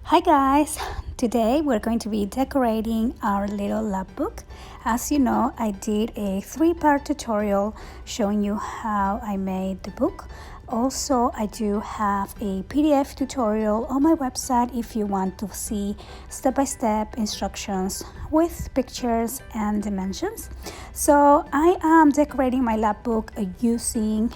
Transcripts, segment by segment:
Hi guys, today we're going to be decorating our little lapbook. As you know, I did a 3-part tutorial showing you how I made the book. Also, I do have a PDF tutorial on my website if you want to see step-by-step instructions with pictures and dimensions. So I am decorating my lapbook using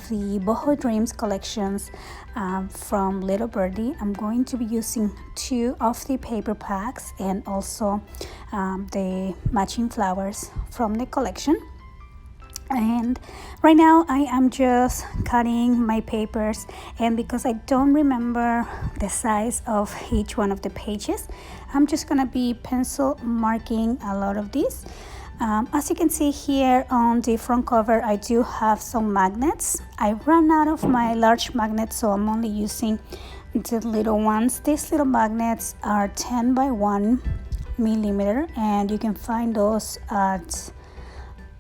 the Boho Dreams collections from Little Birdie. I'm going to be using 2 of the paper packs and also the matching flowers from the collection. And right now I am just cutting my papers, and because I don't remember the size of each one of the pages, I'm just gonna be pencil marking a lot of these. As you can see here on the front cover, I do have some magnets. I ran out of my large magnets, so I'm only using the little ones. These little magnets are 10 by 1 millimeter, and you can find those at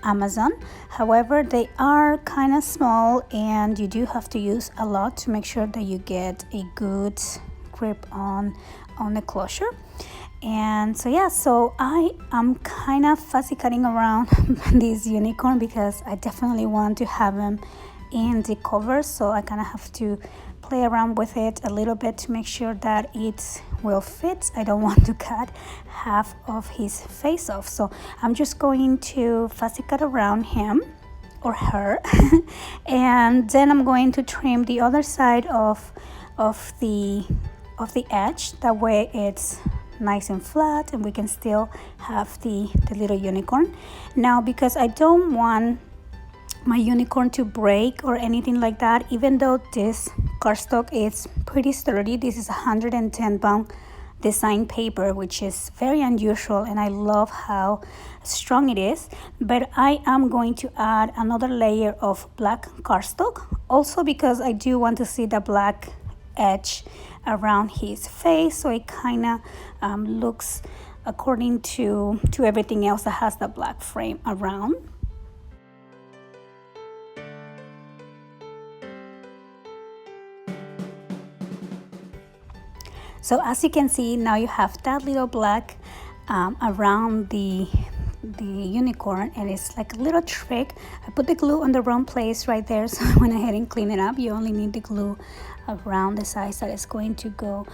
Amazon. However, they are kind of small and you do have to use a lot to make sure that you get a good grip on the closure. And so yeah, so I am kind of fussy cutting around this unicorn because I definitely want to have him in the cover, so I kind of have to play around with it a little bit to make sure that it will fit. I don't want to cut half of his face off, so I'm just going to fussy cut around him or her and then I'm going to trim the other side of the edge. That way it's nice and flat and we can still have the little unicorn. Now, because I don't want my unicorn to break or anything like that, even though this cardstock is pretty sturdy, this is 110-pound design paper, which is very unusual, and I love how strong it is, but I am going to add another layer of black cardstock, also because I do want to see the black edge around his face, so it kind of looks according to everything else that has the black frame around. So as you can see, now you have that little black around the unicorn, and it's like a little trick. I put the glue on the wrong place right there, so I went ahead and cleaned it up. You only need the glue around the size that is going to go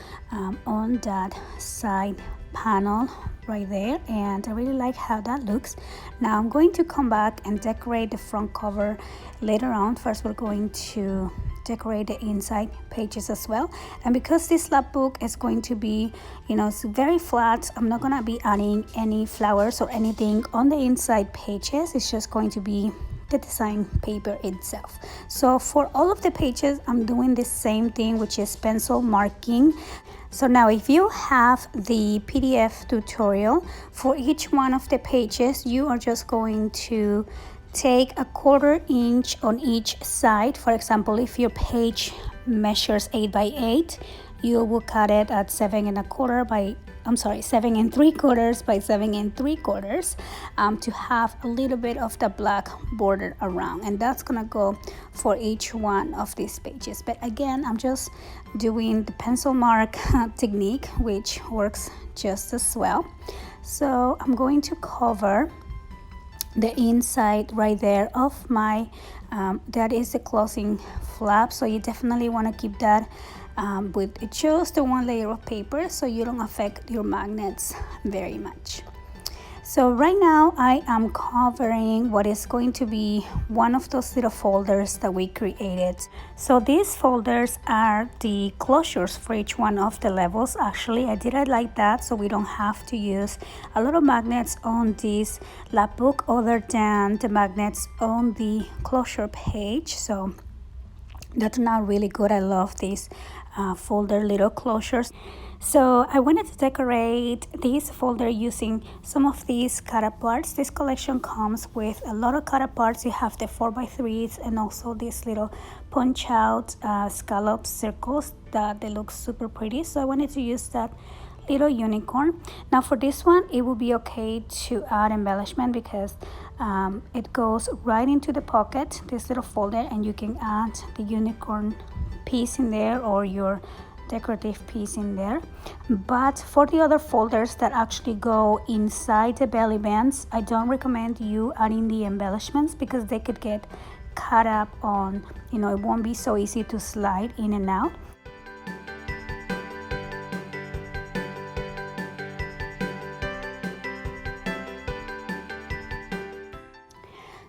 on that side panel right there, and I really like how that looks. Now I'm going to come back and decorate the front cover later on. First, we're going to decorate the inside pages as well, and because this lap book is going to be, it's very flat, I'm not gonna be adding any flowers or anything on the inside pages. It's just going to be the design paper itself. So for all of the pages, I'm doing the same thing, which is pencil marking. So now if you have the PDF tutorial for each one of the pages, you are just going to take a 1/4 inch on each side. For example, if your page measures 8 by 8, you will cut it at 7 3/4 by 7 3/4 to have a little bit of the black border around, and that's gonna go for each one of these pages. But again, I'm just doing the pencil mark technique, which works just as well. So I'm going to cover the inside right there of my that is the closing flap, so you definitely want to keep that with just the 1 layer of paper so you don't affect your magnets very much. So right now I am covering what is going to be one of those little folders that we created. So these folders are the closures for each one of the levels. Actually, I did it like that so we don't have to use a lot of magnets on this lap book other than the magnets on the closure page. So that's not really good. I love these folder little closures. So I wanted to decorate this folder using some of these cut-up parts. This collection comes with a lot of cut-up parts. You have the 4x3s and also these little punch-out scallop circles that they look super pretty. So I wanted to use that little unicorn. Now for this one, it will be okay to add embellishment because it goes right into the pocket, this little folder, and you can add the unicorn piece in there or your decorative piece in there. But for the other folders that actually go inside the belly bands, I don't recommend you adding the embellishments because they could get caught up on, it won't be so easy to slide in and out.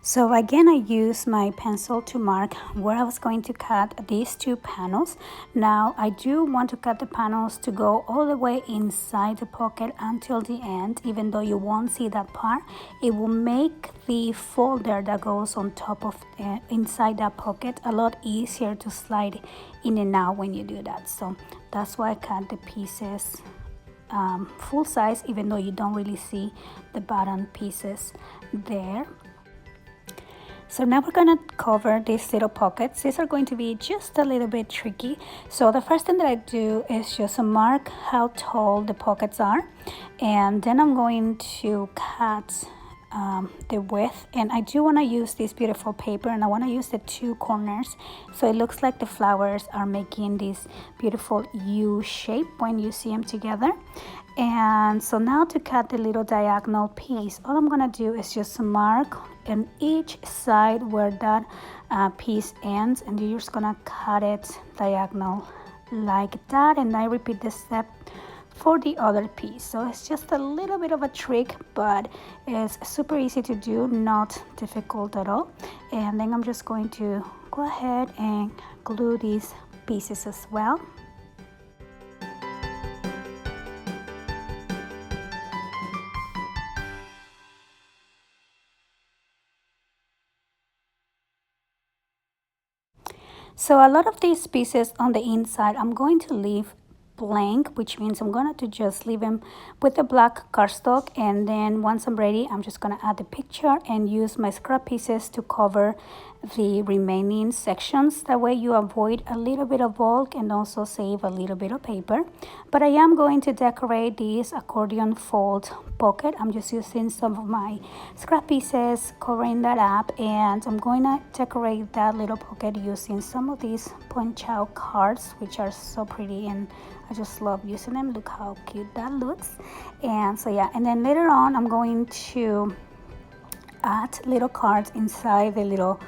So again, I used my pencil to mark where I was going to cut these two panels. Now I do want to cut the panels to go all the way inside the pocket until the end. Even though you won't see that part, it will make the folder that goes on top of inside that pocket a lot easier to slide in and out when you do that. So that's why I cut the pieces full size, even though you don't really see the bottom pieces there. So now we're gonna cover these little pockets. These are going to be just a little bit tricky. So the first thing that I do is just mark how tall the pockets are, and then I'm going to cut the width. And I do want to use this beautiful paper, and I want to use the two corners so it looks like the flowers are making this beautiful U shape when you see them together. And so now to cut the little diagonal piece, all I'm gonna do is just mark on each side where that piece ends, and you're just gonna cut it diagonal like that. And I repeat this step for the other piece. So it's just a little bit of a trick, but it's super easy to do, not difficult at all. And then I'm just going to go ahead and glue these pieces as well. So a lot of these pieces on the inside I'm going to leave blank, which means I'm going to just leave them with the black cardstock, and then once I'm ready, I'm just going to add the picture and use my scrap pieces to cover the remaining sections. That way you avoid a little bit of bulk and also save a little bit of paper. But I am going to decorate this accordion fold pocket. I'm just using some of my scrap pieces, covering that up, and I'm going to decorate that little pocket using some of these punch out cards, which are so pretty, and I just love using them. Look how cute that looks. And so yeah, and then later on I'm going to add little cards inside the little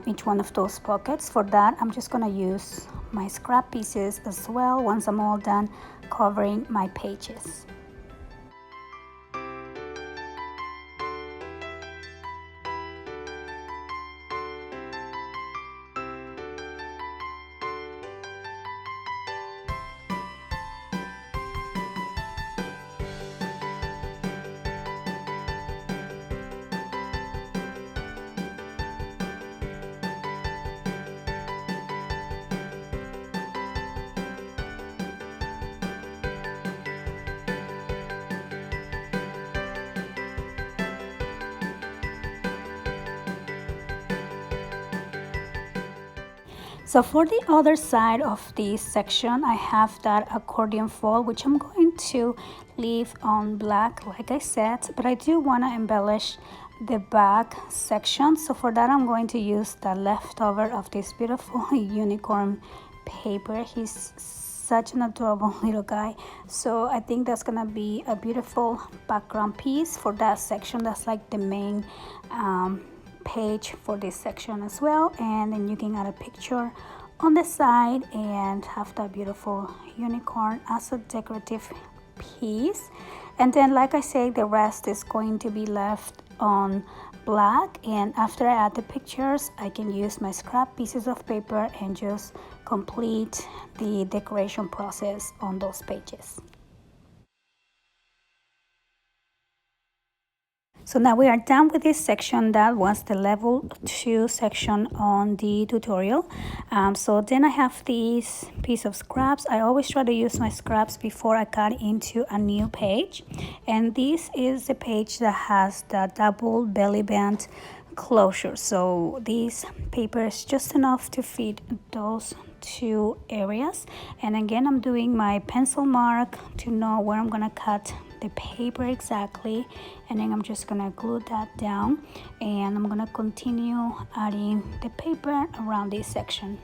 each one of those pockets. For that, I'm just gonna use my scrap pieces as well once I'm all done covering my pages. So for the other side of this section, I have that accordion fold, which I'm going to leave on black, like I said, but I do want to embellish the back section. So for that, I'm going to use the leftover of this beautiful unicorn paper. He's such an adorable little guy. So I think that's gonna be a beautiful background piece for that section. That's like the main page for this section as well. And then you can add a picture on the side and have that beautiful unicorn as a decorative piece. And then, like I said, the rest is going to be left on black, and after I add the pictures, I can use my scrap pieces of paper and just complete the decoration process on those pages. So now we are done with this section. That was the level 2 section on the tutorial. So then I have this piece of scraps. I always try to use my scraps before I cut into a new page. And this is the page that has the double belly band closure. So this paper is just enough to fit those two areas. And again, I'm doing my pencil mark to know where I'm gonna cut the paper exactly, and then I'm just gonna glue that down, and I'm gonna continue adding the paper around this section.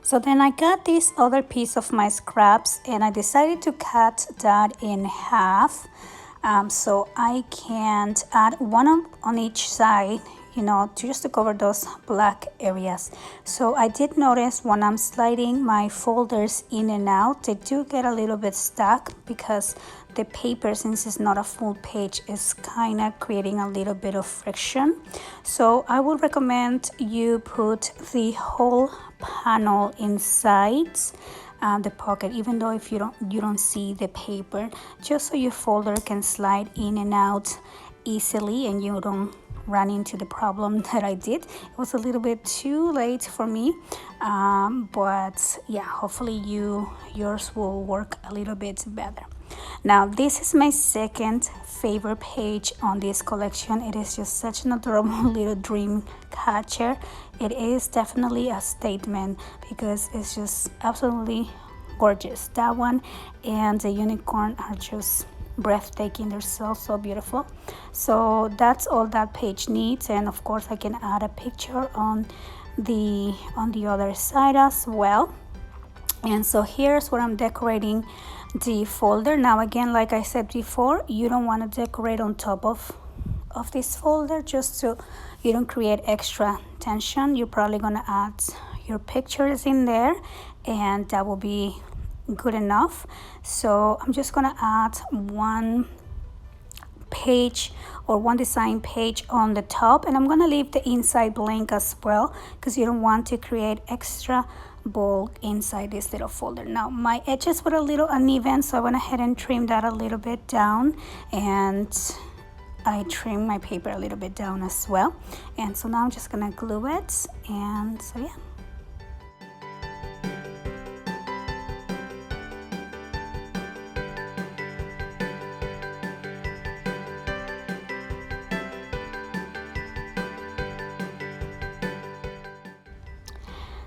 So then I got this other piece of my scraps and I decided to cut that in half, so I can add one on each side, you know, just to cover those black areas. So I did notice when I'm sliding my folders in and out, they do get a little bit stuck because the paper, since it's not a full page, is kind of creating a little bit of friction. So I would recommend you put the whole panel inside the pocket, even though if you don't see the paper, just so your folder can slide in and out easily and you don't run into the problem that I did. It was a little bit too late for me, but yeah, hopefully yours will work a little bit better. Now this is my second favorite page on this collection. It is just such an adorable little dream catcher. It is definitely a statement because it's just absolutely gorgeous. That one and the unicorn are just breathtaking. They're so beautiful. So that's all that page needs, and of course I can add a picture on the other side as well. And so here's where I'm decorating the folder. Now again, like I said before, you don't want to decorate on top of this folder, just so you don't create extra tension. You're probably gonna add your pictures in there and that will be good enough. So I'm just gonna add one page or one design page on the top, and I'm gonna leave the inside blank as well because you don't want to create extra bulk inside this little folder. Now my edges were a little uneven, so I went ahead and trimmed that a little bit down, and I trimmed my paper a little bit down as well. And so now I'm just gonna glue it, and so yeah.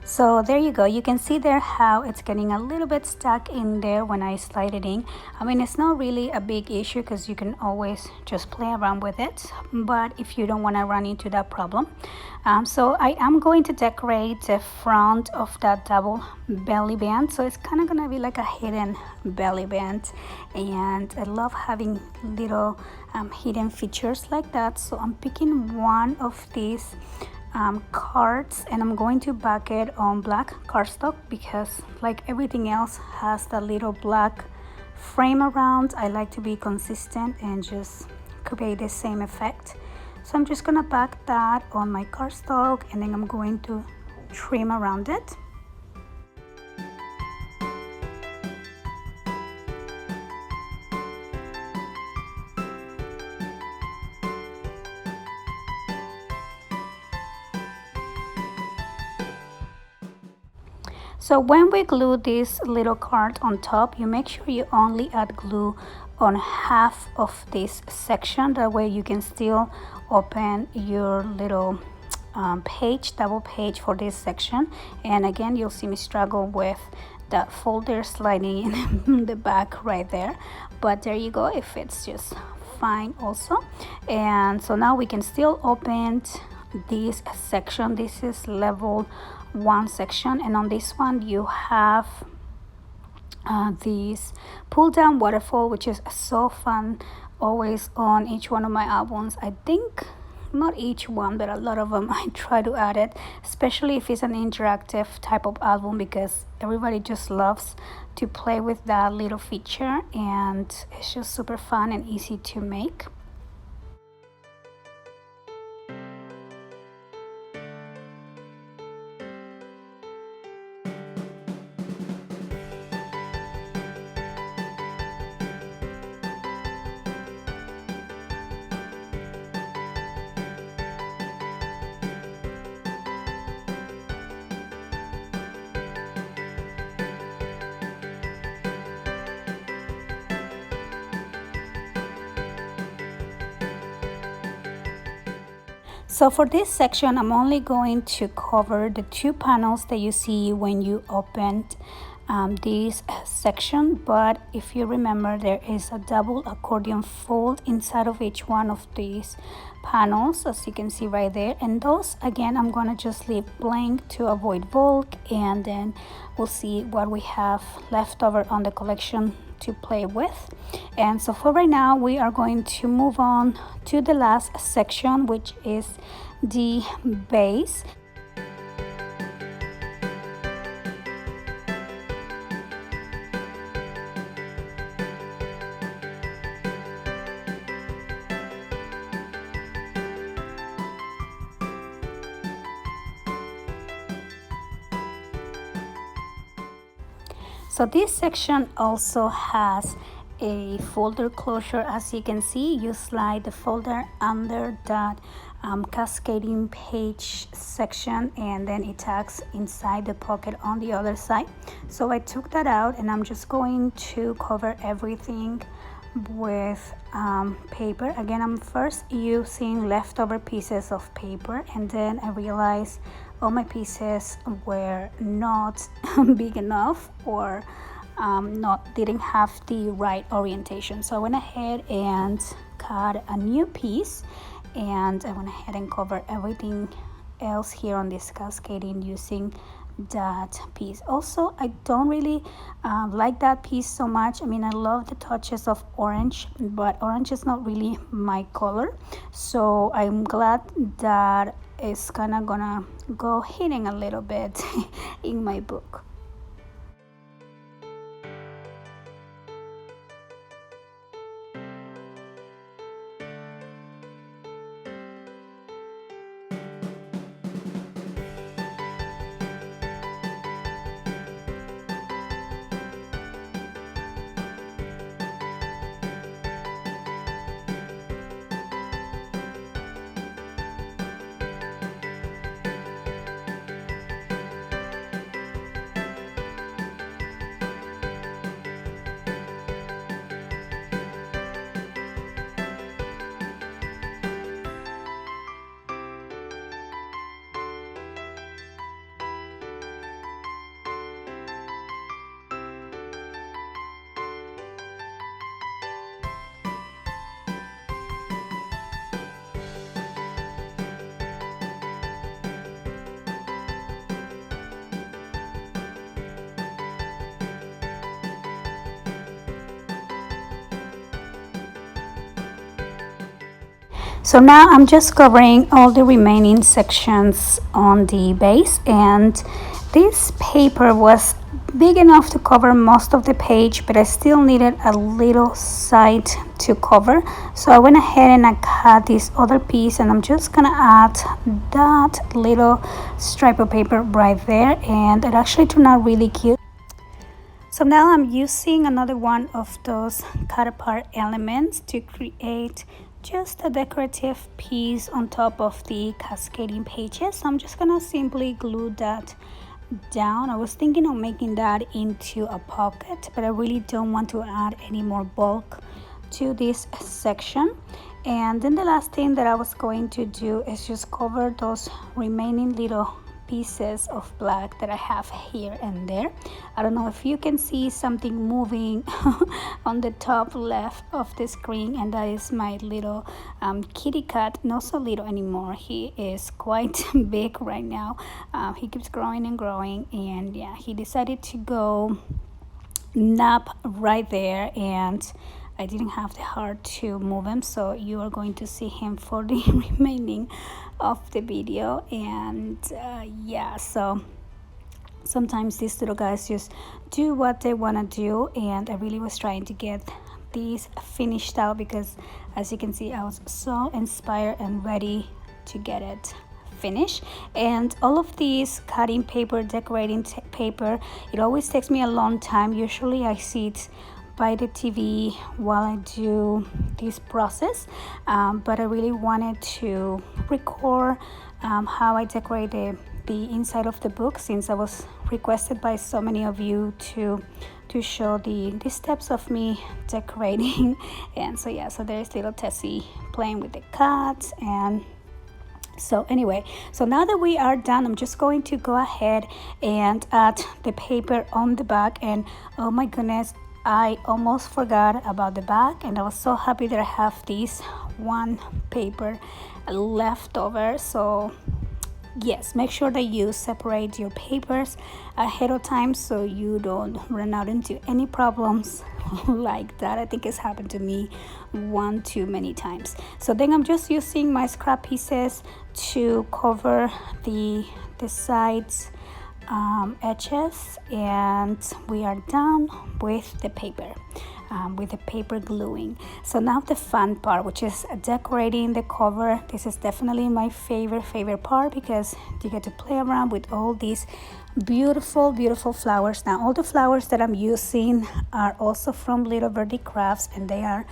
So there you go. You can see there how it's getting a little bit stuck in there when I slide it in. I mean, it's not really a big issue because you can always just play around with it, but if you don't want to run into that problem. So I am going to decorate the front of that double belly band. So it's kind of going to be like a hidden belly band, and I love having little hidden features like that. So I'm picking one of these cards, and I'm going to back it on black cardstock because, like everything else, has the little black frame around. I like to be consistent and just create the same effect. So I'm just gonna back that on my cardstock, and then I'm going to trim around it. So when we glue this little card on top, you make sure you only add glue on half of this section. That way you can still open your little double page for this section. And again, you'll see me struggle with that folder sliding in the back right there. But there you go, it fits just fine also. And so now we can still open this section. This is level 1 section, and on this one you have this pull down waterfall, which is so fun, always on each one of my albums. I think not each one, but a lot of them I try to add it, especially if it's an interactive type of album, because everybody just loves to play with that little feature, and it's just super fun and easy to make. So for this section, I'm only going to cover the 2 panels that you see when you opened this section, but if you remember, there is a double accordion fold inside of each one of these panels, as you can see right there, and those again I'm gonna just leave blank to avoid bulk, and then we'll see what we have left over on the collection to play with. And so for right now, we are going to move on to the last section, which is the base. So this section also has a folder closure. As you can see, you slide the folder under that cascading page section, and then it tucks inside the pocket on the other side. So I took that out, and I'm just going to cover everything with paper. Again, I'm first using leftover pieces of paper, and then I realized all my pieces were not big enough, or didn't have the right orientation. So I went ahead and cut a new piece, and I went ahead and covered everything else here on this cascading using that piece. Also, I don't really like that piece so much. I mean, I love the touches of orange, but orange is not really my color, so I'm glad that it's kind of gonna go hidden a little bit in my book. So now I'm just covering all the remaining sections on the base, and this paper was big enough to cover most of the page, but I still needed a little side to cover. So I went ahead and I cut this other piece, and I'm just gonna add that little stripe of paper right there, and it actually turned out really cute. So now I'm using another one of those cut apart elements to create just a decorative piece on top of the cascading pages. So I'm just gonna simply glue that down. I was thinking of making that into a pocket, but I really don't want to add any more bulk to this section. And then the last thing that I was going to do is just cover those remaining little pieces of black that I have here and there. I don't know if you can see something moving on the top left of the screen, and that is my little kitty cat. Not so little anymore, he is quite big right now. He keeps growing and growing, and yeah, he decided to go nap right there, and I didn't have the heart to move him, so you are going to see him for the remaining of the video. And yeah, so sometimes these little guys just do what they want to do, and I really was trying to get these finished out because, as you can see, I was so inspired and ready to get it finished. And all of these cutting paper, decorating paper, it always takes me a long time. Usually I see it by the TV while I do this process, but I really wanted to record how I decorated the inside of the book, since I was requested by so many of you to show the steps of me decorating. And so yeah, so there's little Tessie playing with the cats, and So anyway, so now that we are done, I'm just going to go ahead and add the paper on the back. And oh my goodness, I almost forgot about the back, and I was so happy that I have this one paper left over. So yes, make sure that you separate your papers ahead of time so you don't run out into any problems like that. I think it's happened to me one too many times. So then I'm just using my scrap pieces to cover the sides edges, and we are done with the paper. With the paper gluing. So now the fun part, which is decorating the cover. This is definitely my favorite part because you get to play around with all these beautiful flowers. Now all the flowers that I'm using are also from Little Birdie Crafts, and they are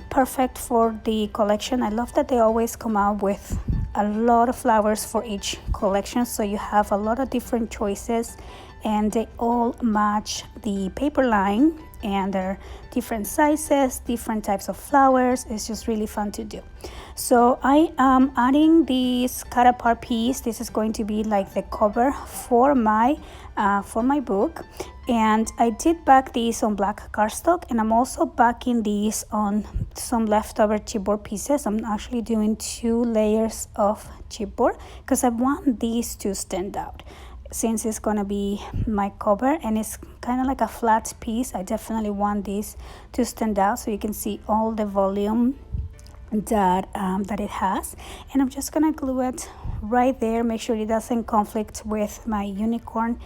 perfect for the collection. I love that they always come out with a lot of flowers for each collection, so you have a lot of different choices, and they all match the paper line, and they're different sizes, different types of flowers. It's just really fun to do. So I am adding this cut apart piece. This is going to be like the cover for my book, and I did back these on black cardstock, and I'm also backing these on some leftover chipboard pieces. I'm actually doing 2 layers of chipboard because I want these to stand out. Since it's gonna be my cover and it's kind of like a flat piece, I definitely want this to stand out so you can see all the volume that it has. And I'm just gonna glue it right there, make sure it doesn't conflict with my unicorn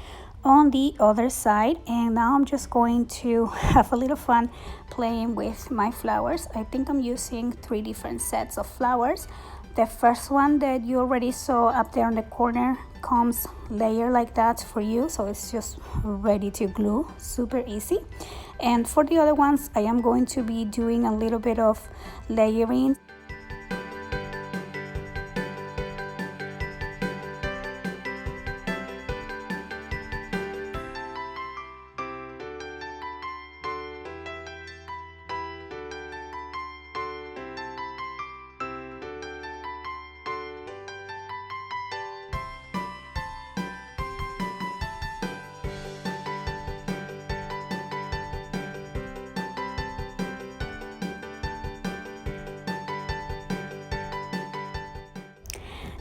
on the other side. And now I'm just going to have a little fun playing with my flowers. I think I'm using 3 different sets of flowers. The first one that you already saw up there in the corner comes layer like that for you, so it's just ready to glue, super easy. And for the other ones, I am going to be doing a little bit of layering.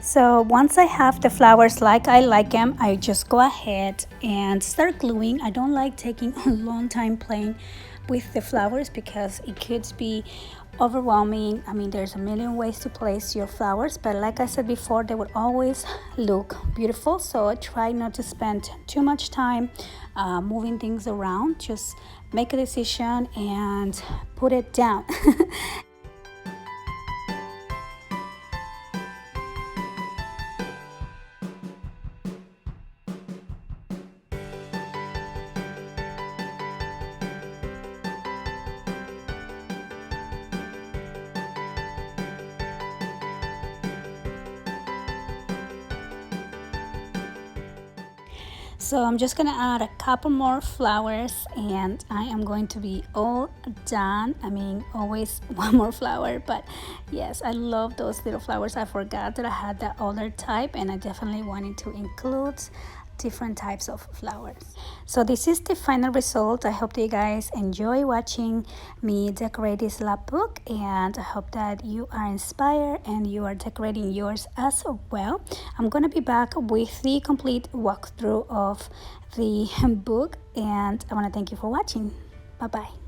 So once I have the flowers like I like them, I just go ahead and start gluing. I don't like taking a long time playing with the flowers because it could be overwhelming. I mean, there's a million ways to place your flowers, but like I said before, they would always look beautiful. So I try not to spend too much time moving things around. Just make a decision and put it down. So I'm just gonna add a couple more flowers and I am going to be all done. I mean, always one more flower, but yes, I love those little flowers. I forgot that I had that other type, and I definitely wanted to include different types of flowers. So this is the final result. I hope that you guys enjoy watching me decorate this lapbook, and I hope that you are inspired and you are decorating yours as well. I'm gonna be back with the complete walkthrough of the book, and I want to thank you for watching. Bye bye.